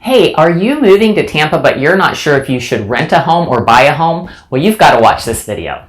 Hey, are you moving to Tampa but you're not sure if you should rent a home or buy a home? Well, you've got to watch this video.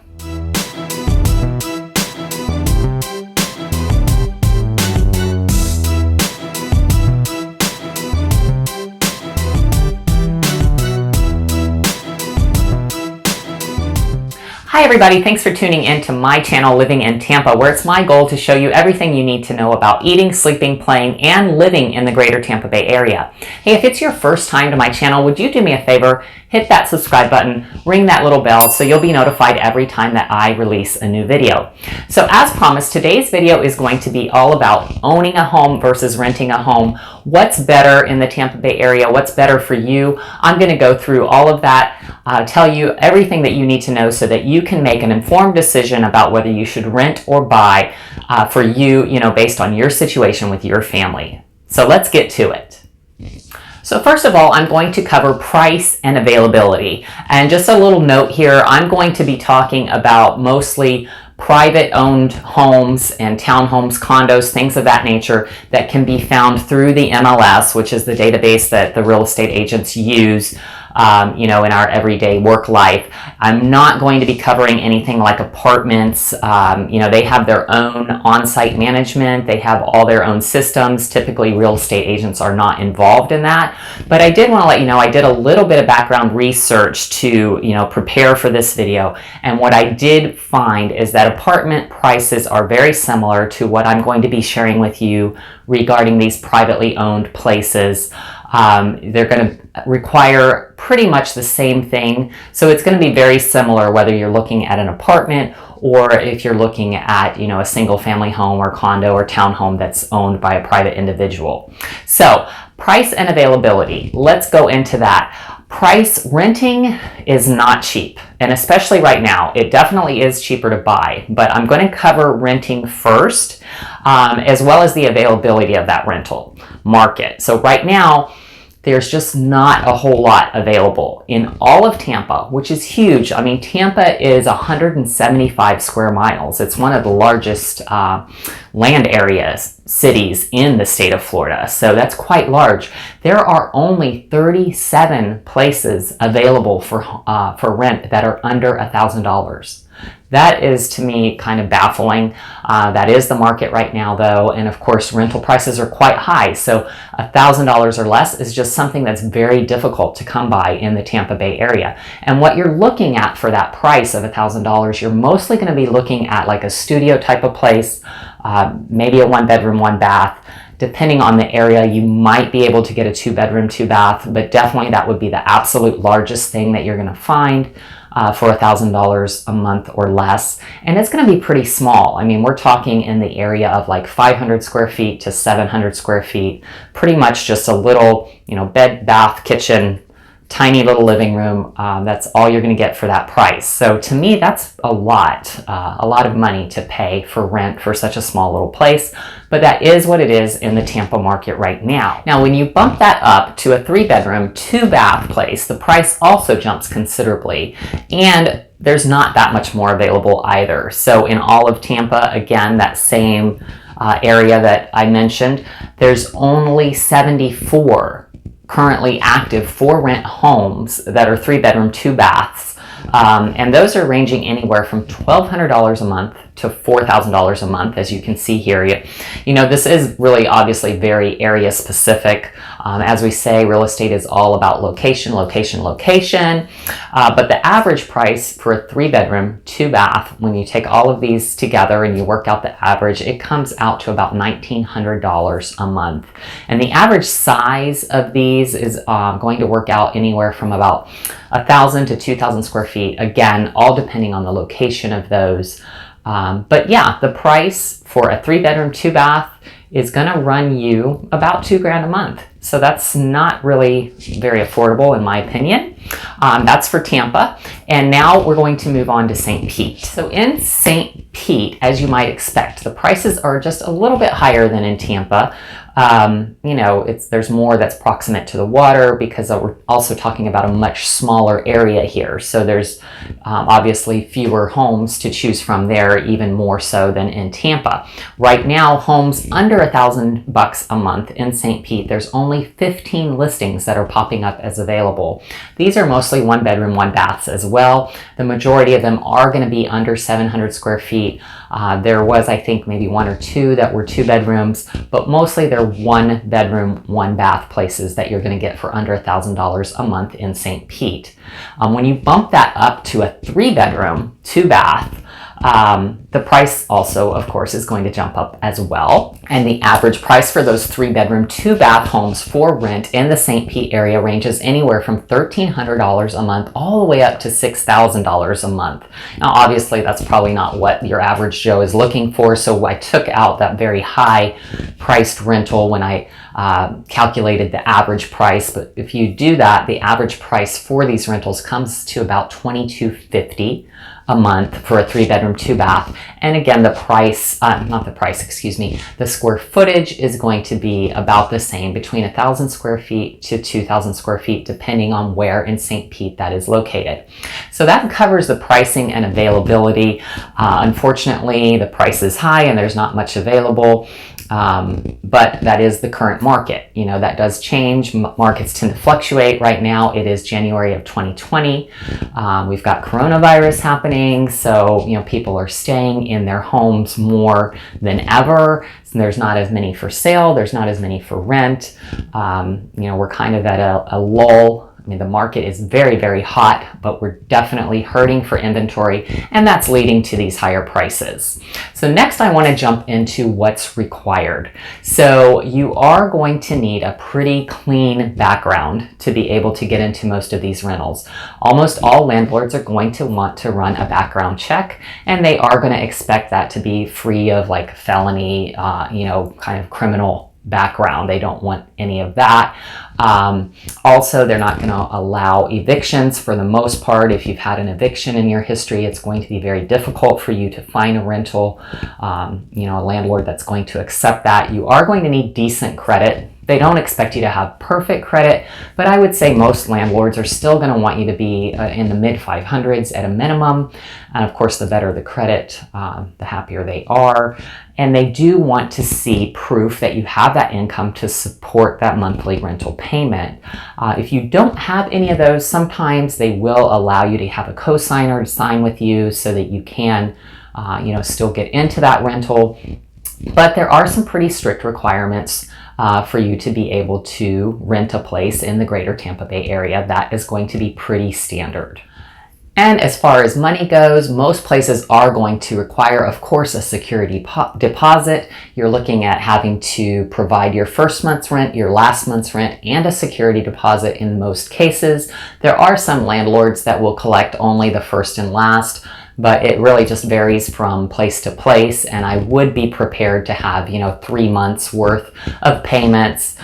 Hi everybody, thanks for tuning in to my channel Living in Tampa, where it's my goal to show you everything you need to know about eating, sleeping, playing, and living in the greater Tampa Bay area. Hey, if it's your first time to my channel, would you do me a favor? Hit that subscribe button, ring that little bell so you'll be notified every time that I release a new video. So as promised, today's video is going to be all about owning a home versus renting a home. What's better in the Tampa Bay area? What's better for you? I'm going to go through all of that, tell you everything that you need to know so that you can make an informed decision about whether you should rent or buy for you, based on your situation with your family. So let's get to it. So first of all, I'm going to cover price and availability. And just a little note here, I'm going to be talking about mostly private owned homes and townhomes, condos, things of that nature that can be found through the MLS, which is the database that the real estate agents use in our everyday work life. I'm not going to be covering anything like apartments. They have their own on-site management. They have all their own systems. Typically, real estate agents are not involved in that. But I did want to let you know, I did a little bit of background research to, prepare for this video. And what I did find is that apartment prices are very similar to what I'm going to be sharing with you regarding these privately owned places. They're going to require pretty much the same thing. So it's going to be very similar whether you're looking at an apartment or if you're looking at, a single family home or condo or townhome that's owned by a private individual. So price and availability, let's go into that. Price, renting is not cheap, and especially right now, it definitely is cheaper to buy, but I'm going to cover renting first, as well as the availability of that rental market. So right now, there's just not a whole lot available in all of Tampa, which is huge. I mean, Tampa is 175 square miles. It's one of the largest land areas, cities in the state of Florida. So that's quite large. There are only 37 places available for rent that are under $1,000. That is, to me, kind of baffling. That is the market right now, though, and of course, rental prices are quite high. So $1,000 or less is just something that's very difficult to come by in the Tampa Bay area. And what you're looking at for that price of $1,000, you're mostly going to be looking at like a studio type of place, maybe a 1-bedroom, 1-bath. Depending on the area, you might be able to get a 2-bedroom, 2-bath, but definitely that would be the absolute largest thing that you're going to find for $1,000 a month or less. And it's going to be pretty small. I mean, we're talking in the area of like 500 square feet to 700 square feet, pretty much just a little, bed, bath, kitchen, tiny little living room. That's all you're going to get for that price. So to me, that's a lot of money to pay for rent for such a small little place. But that is what it is in the Tampa market right now. Now, when you bump that up to a 3-bedroom, 2-bath place, the price also jumps considerably. And there's not that much more available either. So in all of Tampa, again, that same area that I mentioned, there's only 74 currently active for rent homes that are 3-bedroom, 2-baths. And those are ranging anywhere from $1,200 a month to $4,000 a month, as you can see here. This is really obviously very area specific. As we say, real estate is all about location, location, location. But the average price for a 3-bedroom, 2-bath, when you take all of these together and you work out the average, it comes out to about $1,900 a month. And the average size of these is going to work out anywhere from about 1,000 to 2,000 square feet. Again, all depending on the location of those. But yeah, the price for a 3-bedroom, 2-bath is going to run you about $2,000 a month. So that's not really very affordable in my opinion. That's for Tampa. And now we're going to move on to St. Pete. So in St. Pete, as you might expect, the prices are just a little bit higher than in Tampa. You know, there's more that's proximate to the water because we're also talking about a much smaller area here. So there's obviously fewer homes to choose from there, even more so than in Tampa. Right now, homes under $1,000 a month in St. Pete, there's only 15 listings that are popping up as available. These are mostly 1-bedroom, 1-baths as well. The majority of them are going to be under 700 square feet. There was, I think, maybe 1 or 2 that were 2 bedrooms, but mostly they're 1-bedroom, 1-bath places that you're going to get for under $1,000 a month in St. Pete. When you bump that up to a 3-bedroom, 2-bath, the price also, of course, is going to jump up as well. And the average price for those 3-bedroom, 2-bath homes for rent in the St. Pete area ranges anywhere from $1,300 a month all the way up to $6,000 a month. Now, obviously, that's probably not what your average Joe is looking for, so I took out that very high priced rental when I calculated the average price. But if you do that, the average price for these rentals comes to about $2,250 a month for a 3-bedroom, 2-bath. And again, the square footage is going to be about the same, between 1,000 square feet to 2,000 square feet, depending on where in St. Pete that is located. So that covers the pricing and availability. Unfortunately, the price is high and there's not much available. But that is the current market. You know, that does change. Markets tend to fluctuate. Right now, it is January of 2020. We've got coronavirus happening. So, you know, people are staying in their homes more than ever. So there's not as many for sale. There's not as many for rent. You know, we're kind of at a lull. I mean, the market is very, very hot, but we're definitely hurting for inventory, and that's leading to these higher prices. So next, I want to jump into what's required. So you are going to need a pretty clean background to be able to get into most of these rentals. Almost all landlords are going to want to run a background check, and they are going to expect that to be free of like felony, you know, kind of criminal background. They don't want any of that. Also, they're not going to allow evictions for the most part. If you've had an eviction in your history, it's going to be very difficult for you to find a rental, you know, a landlord that's going to accept that. You are going to need decent credit. They don't expect you to have perfect credit, but I would say most landlords are still going to want you to be in the mid 500s at a minimum. And of course, the better the credit, the happier they are. And they do want to see proof that you have that income to support that monthly rental payment. If you don't have any of those, sometimes they will allow you to have a co-signer to sign with you so that you can, you know, still get into that rental. But there are some pretty strict requirements for you to be able to rent a place in the greater Tampa Bay area. That is going to be pretty standard. And as far as money goes, most places are going to require, of course, a security deposit. You're looking at having to provide your first month's rent, your last month's rent, and a security deposit in most cases. There are some landlords that will collect only the first and last, but it really just varies from place to place. And I would be prepared to have, you know, 3 months worth of payments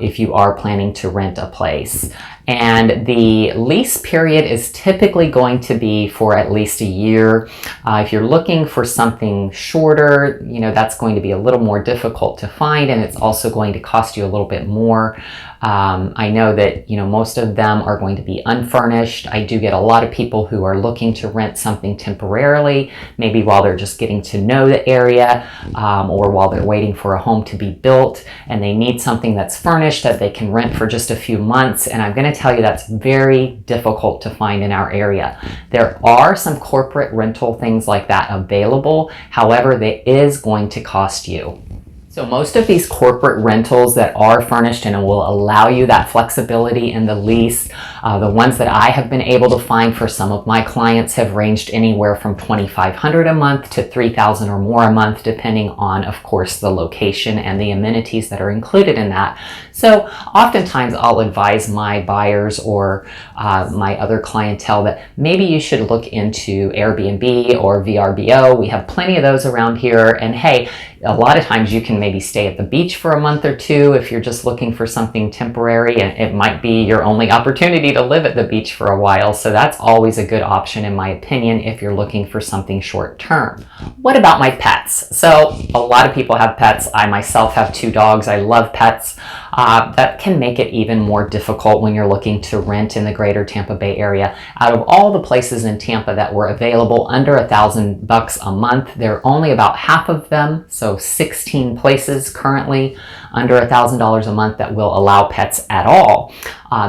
if you are planning to rent a place. And the lease period is typically going to be for at least a year. If you're looking for something shorter, you know, that's going to be a little more difficult to find, and it's also going to cost you a little bit more. I know that, you know, most of them are going to be unfurnished. I do get a lot of people who are looking to rent something temporarily, maybe while they're just getting to know the area, or while they're waiting for a home to be built, and they need something that's furnished that they can rent for just a few months. And I'm going to tell you that's very difficult to find in our area. There are some corporate rental things like that available. However, that is going to cost you. So most of these corporate rentals that are furnished and will allow you that flexibility in the lease, the ones that I have been able to find for some of my clients have ranged anywhere from $2,500 a month to $3,000 or more a month, depending on, of course, the location and the amenities that are included in that. So oftentimes I'll advise my buyers or my other clientele that maybe you should look into Airbnb or VRBO. We have plenty of those around here. And hey, A lot of times you can maybe stay at the beach for a month or two if you're just looking for something temporary, and it might be your only opportunity to live at the beach for a while. So that's always a good option, in my opinion, if you're looking for something short term. What about my pets? So a lot of people have pets. I myself have 2 dogs. I love pets. That can make it even more difficult when you're looking to rent in the greater Tampa Bay area. Out of all the places in Tampa that were available under $1,000 a month, there are only about half of them, so 16 places currently under $1,000 a month that will allow pets at all.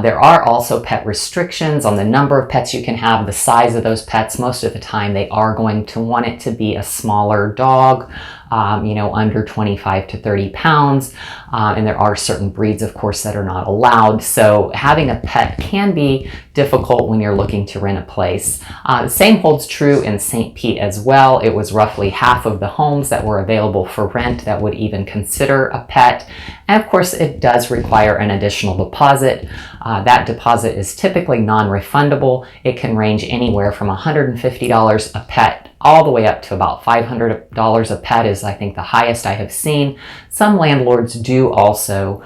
There are also pet restrictions on the number of pets you can have, the size of those pets. Most of the time they are going to want it to be a smaller dog, under 25 to 30 pounds. And there are certain breeds, of course, that are not allowed. So having a pet can be difficult when you're looking to rent a place. The same holds true in St. Pete as well. It was roughly half of the homes that were available for rent that would even consider a pet. And of course, it does require an additional deposit. That deposit is typically non-refundable. It can range anywhere from $150 a pet all the way up to about $500 a pet is, I think, the highest I have seen. Some landlords do also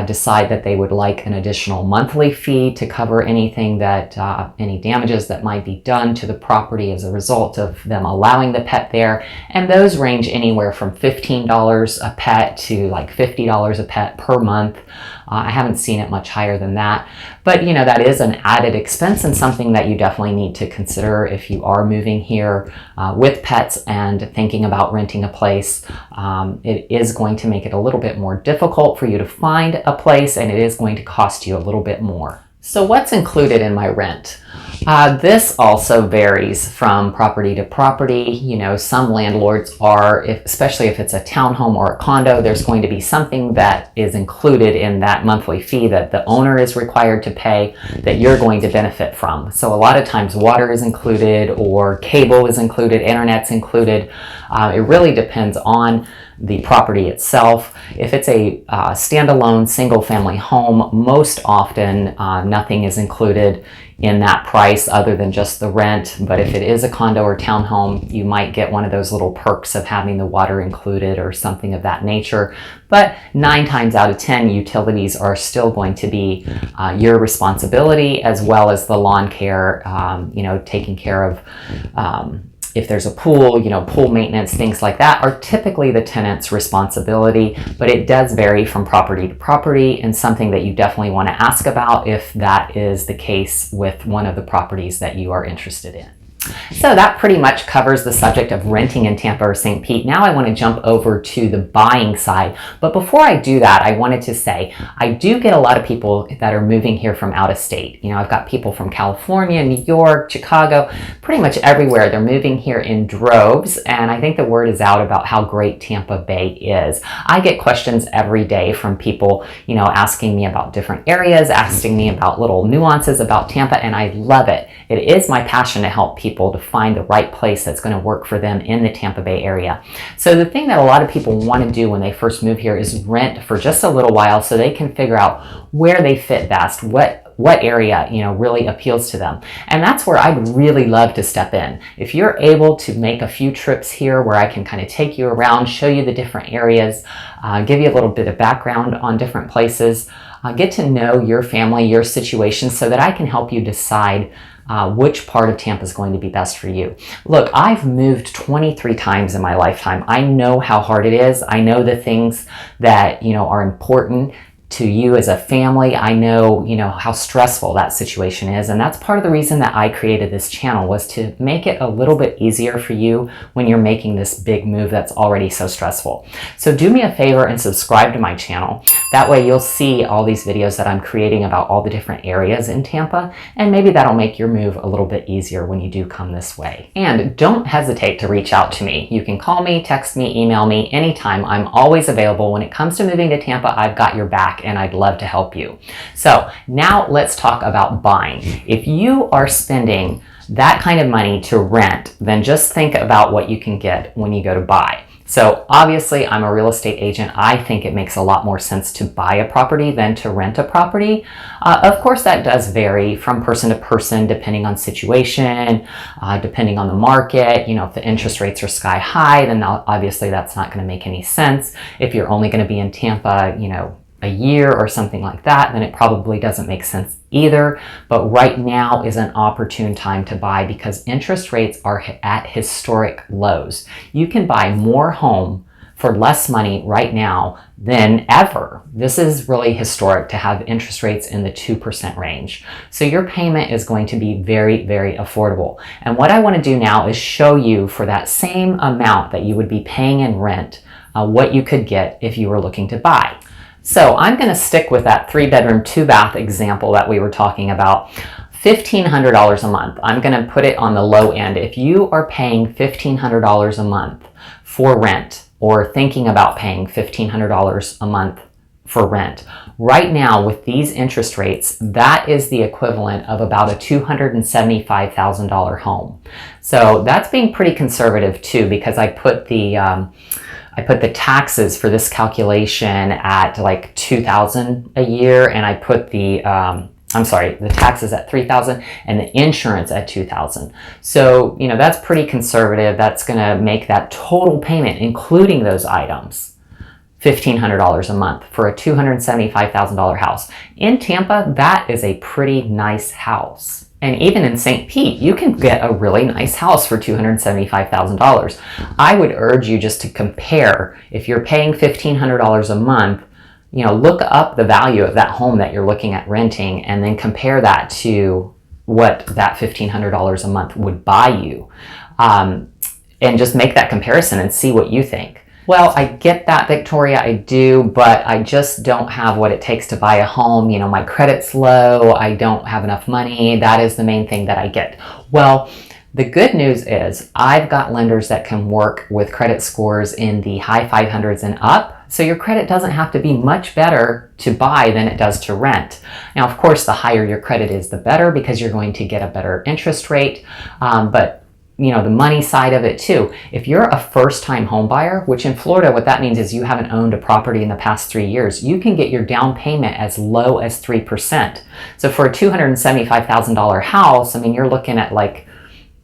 decide that they would like an additional monthly fee to cover anything that, any damages that might be done to the property as a result of them allowing the pet there. And those range anywhere from $15 a pet to like $50 a pet per month. I haven't seen it much higher than that. But that is an added expense and something that you definitely need to consider if you are moving here with pets and thinking about renting a place. It is going to make it a little bit more difficult for you to find a place, and it is going to cost you a little bit more. So what's included in my rent? This also varies from property to property. Some landlords are, especially if it's a townhome or a condo, there's going to be something that is included in that monthly fee that the owner is required to pay that you're going to benefit from. So a lot of times water is included, or cable is included, internet's included. It really depends on the property itself. If it's a standalone single-family home, most often nothing is included in that price other than just the rent. But if it is a condo or townhome, you might get one of those little perks of having the water included or something of that nature. But 9 times out of 10, utilities are still going to be your responsibility, as well as the lawn care, taking care of if there's a pool, pool maintenance, things like that are typically the tenant's responsibility, but it does vary from property to property, and something that you definitely want to ask about if that is the case with one of the properties that you are interested in. So that pretty much covers the subject of renting in Tampa or St. Pete. Now I want to jump over to the buying side. But before I do that, I wanted to say I do get a lot of people that are moving here from out of state. I've got people from California, New York, Chicago, pretty much everywhere. They're moving here in droves, and I think the word is out about how great Tampa Bay is. I get questions every day from people, asking me about different areas, asking me about little nuances about Tampa, and I love it. It is my passion to help people to find the right place that's going to work for them in the Tampa Bay area. So the thing that a lot of people want to do when they first move here is rent for just a little while so they can figure out where they fit best, what area really appeals to them. And that's where I'd really love to step in. If you're able to make a few trips here where I can kind of take you around, show you the different areas, give you a little bit of background on different places, get to know your family, your situation, so that I can help you decide which part of Tampa is going to be best for you. Look, I've moved 23 times in my lifetime. I know how hard it is. I know the things that, are important to you as a family. I know, how stressful that situation is. And that's part of the reason that I created this channel, was to make it a little bit easier for you when you're making this big move that's already so stressful. So do me a favor and subscribe to my channel. That way you'll see all these videos that I'm creating about all the different areas in Tampa, and maybe that'll make your move a little bit easier when you do come this way. And don't hesitate to reach out to me. You can call me, text me, email me anytime. I'm always available. When it comes to moving to Tampa, I've got your back, and I'd love to help you. So now let's talk about buying. If you are spending that kind of money to rent, then just think about what you can get when you go to buy. So obviously I'm a real estate agent. I think it makes a lot more sense to buy a property than to rent a property. Of course, that does vary from person to person, depending on situation, depending on the market. You know, if the interest rates are sky high, then obviously that's not going to make any sense. If you're only going to be in Tampa, you know, a year or something like that, then it probably doesn't make sense either. But right now is an opportune time to buy because interest rates are at historic lows. You can buy more home for less money right now than ever. This is really historic to have interest rates in the 2% range. So your payment is going to be very, very affordable. And what I want to do now is show you for that same amount that you would be paying in rent, what you could get if you were looking to buy. So I'm going to stick with that 3-bedroom, 2-bath example that we were talking about. $1,500 a month. I'm going to put it on the low end. If you are paying $1,500 a month for rent or thinking about paying $1,500 a month for rent, right now with these interest rates, that is the equivalent of about a $275,000 home. So that's being pretty conservative too, because I put the taxes for this calculation at like $2,000 a year, and I put the taxes at $3,000 and the insurance at $2,000. So, you know, that's pretty conservative. That's going to make that total payment, including those items, $1,500 a month for a $275,000 house. In Tampa, that is a pretty nice house. And even in St. Pete, you can get a really nice house for $275,000. I would urge you just to compare. If you're paying $1,500 a month, you know, look up the value of that home that you're looking at renting and then compare that to what that $1,500 a month would buy you. And just make that comparison and see what you think. Well, I get that, Victoria, I do, but I just don't have what it takes to buy a home. You know, my credit's low, I don't have enough money. That is the main thing that I get. Well, the good news is I've got lenders that can work with credit scores in the high 500s and up. So your credit doesn't have to be much better to buy than it does to rent. Now, of course, the higher your credit is, the better, because you're going to get a better interest rate. But you know, the money side of it too. If you're a first-time home buyer, which in Florida, what that means is you haven't owned a property in the past 3 years, you can get your down payment as low as 3%. So for a $275,000 house, I mean, you're looking at like,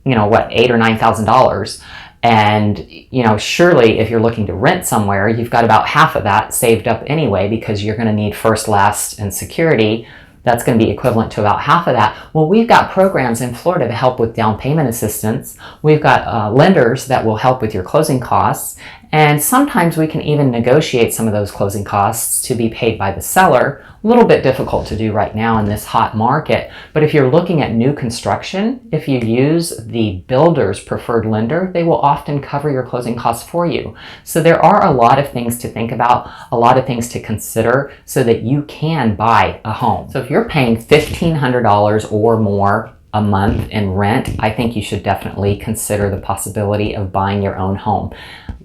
you know, what, $8,000 or $9,000. And, you know, surely if you're looking to rent somewhere, you've got about half of that saved up anyway, because you're going to need first, last, and security. That's going to be equivalent to about half of that. Well, we've got programs in Florida to help with down payment assistance. We've got lenders that will help with your closing costs. And sometimes we can even negotiate some of those closing costs to be paid by the seller. A little bit difficult to do right now in this hot market. But if you're looking at new construction, if you use the builder's preferred lender, they will often cover your closing costs for you. So there are a lot of things to think about, a lot of things to consider so that you can buy a home. So if you're paying $1,500 or more a month in rent, I think you should definitely consider the possibility of buying your own home.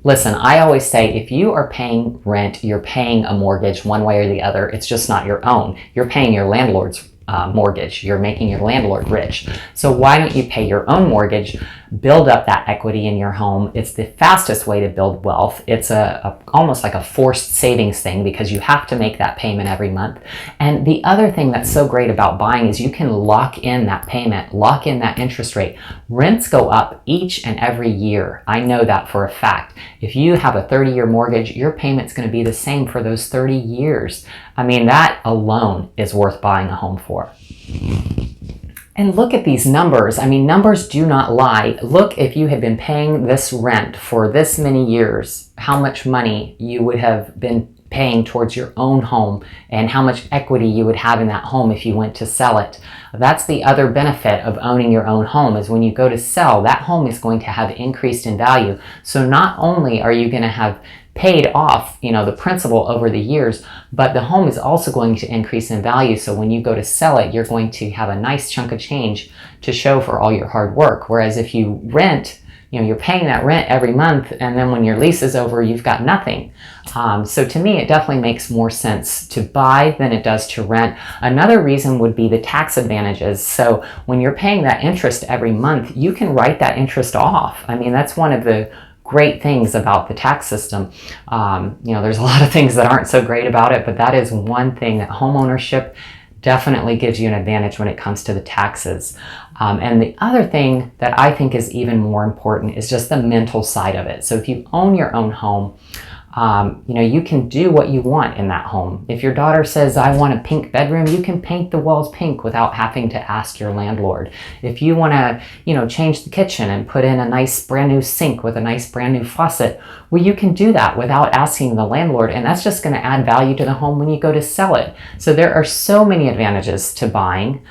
Listen, I always say if you are paying rent, you're paying a mortgage one way or the other. It's just not your own. You're paying your landlord's mortgage. You're making your landlord rich. So why don't you pay your own mortgage, build up that equity in your home? It's the fastest way to build wealth. It's almost like a forced savings thing, because you have to make that payment every month. And the other thing that's so great about buying is you can lock in that payment, lock in that interest rate. Rents go up each and every year. I know that for a fact. If you have a 30-year mortgage, your payment's going to be the same for those 30 years. I mean, that alone is worth buying a home for. And look at these numbers. I mean, numbers do not lie. Look, if you had been paying this rent for this many years, how much money you would have been paying towards your own home and how much equity you would have in that home if you went to sell it. That's the other benefit of owning your own home, is when you go to sell, that home is going to have increased in value. So not only are you going to have paid off, you know, the principal over the years, but the home is also going to increase in value. So when you go to sell it, you're going to have a nice chunk of change to show for all your hard work. Whereas if you rent, you know, you're paying that rent every month, and then when your lease is over, you've got nothing. So to me, it definitely makes more sense to buy than it does to rent. Another reason would be the tax advantages. So when you're paying that interest every month, you can write that interest off. I mean, that's one of the great things about the tax system. There's a lot of things that aren't so great about it, but that is one thing that homeownership definitely gives you an advantage when it comes to the taxes. And the other thing that I think is even more important is just the mental side of it. So if you own your own home, you can do what you want in that home. If your daughter says, I want a pink bedroom, you can paint the walls pink without having to ask your landlord. If you want to, change the kitchen and put in a nice brand new sink with a nice brand new faucet, well, you can do that without asking the landlord. And that's just going to add value to the home when you go to sell it. So there are so many advantages to buying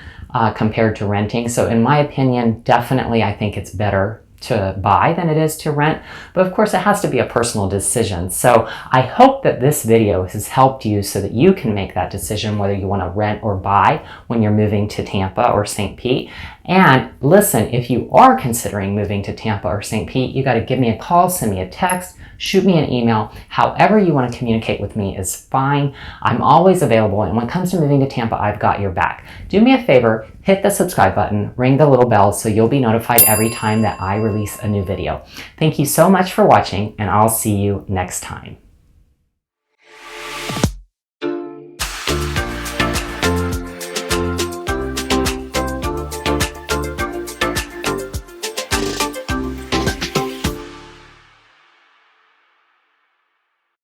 compared to renting. So in my opinion, definitely I think it's better to buy than it is to rent, but of course it has to be a personal decision. So I hope that this video has helped you so that you can make that decision whether you want to rent or buy when you're moving to Tampa or St. Pete. And listen, if you are considering moving to Tampa or St. Pete, you got to give me a call, send me a text, shoot me an email. However you want to communicate with me is fine. I'm always available, and when it comes to moving to Tampa, I've got your back. Do me a favor, hit the subscribe button, ring the little bell so you'll be notified every time that I release a new video. Thank you so much for watching, and I'll see you next time.